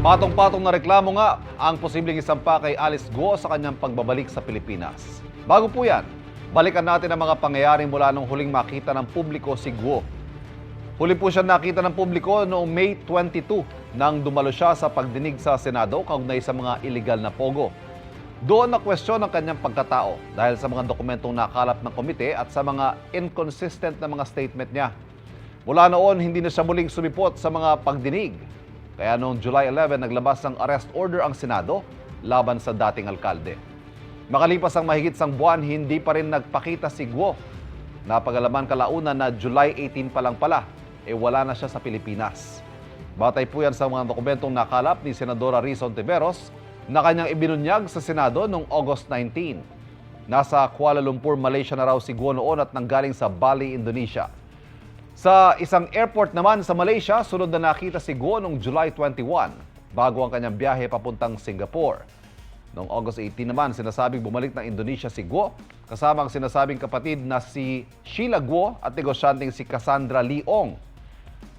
Patong-patong na reklamo nga ang posibleng isampa kay Alice Guo sa kanyang pagbabalik sa Pilipinas. Bago po yan, balikan natin ang mga pangyayari mula nung huling makita ng publiko si Guo. Huli po siya nakita ng publiko noong May 22 nang dumalo siya sa pagdinig sa Senado kaugnay sa mga iligal na pogo. Doon na kwestiyon ang kanyang pagkatao dahil sa mga dokumentong nakalap ng komite at sa mga inconsistent na mga statement niya. Mula noon, hindi na siya muling sumipot sa mga pagdinig. Kaya noong July 11, naglabas ng arrest order ang Senado laban sa dating alkalde. Makalipas ang mahigit sang buwan, hindi pa rin nagpakita si Guo. Napagalaman kalaunan na July 18 pa lang pala, wala na siya sa Pilipinas. Batay po yan sa mga dokumentong nakalap ni Senadora Risa Hontiveros na kanyang ibinunyag sa Senado noong August 19. Nasa Kuala Lumpur, Malaysia na raw si Guo noon at nanggaling sa Bali, Indonesia. Sa isang airport naman sa Malaysia, sunod na nakita si Guo noong July 21 bago ang kanyang biyahe papuntang Singapore. Noong August 18 naman, sinasabing bumalik ng Indonesia si Guo kasama ang sinasabing kapatid na si Sheila Guo at negosyanteng si Cassandra Leong.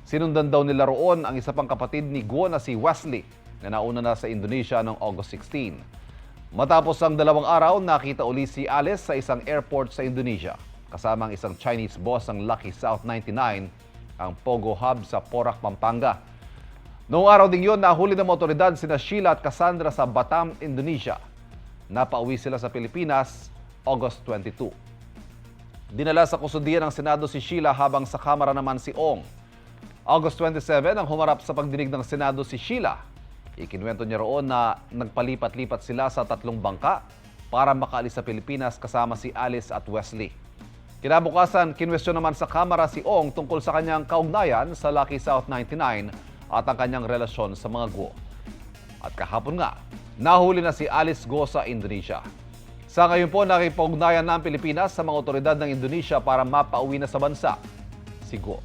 Sinundan daw nila roon ang isa pang kapatid ni Guo na si Wesley na nauna na sa Indonesia noong August 16. Matapos ang 2 araw, nakita uli si Alice sa isang airport sa Indonesia kasama ang isang Chinese boss ng Lucky South 99, ang Pogo Hub sa Porac, Pampanga. Noong araw ding yun, nahuli ng mga otoridad sina Sheila at Cassandra sa Batam, Indonesia. Napauwi sila sa Pilipinas August 22. Dinala sa kusudian ng Senado si Sheila habang sa kamera naman si Ong. August 27, ang humarap sa pagdinig ng Senado si Sheila. Ikinuwento niya roon na nagpalipat-lipat sila sa 3 bangka para makaalis sa Pilipinas kasama si Alice at Wesley. Kinabukasan, kinwestiyon naman sa kamera si Ong tungkol sa kanyang kaugnayan sa Lucky South 99 at ang kanyang relasyon sa mga Guo. At kahapon nga, nahuli na si Alice Guo sa Indonesia. Sa ngayon po, nakipag-ugnayan na ang Pilipinas sa mga otoridad ng Indonesia para mapauwi na sa bansa si Guo.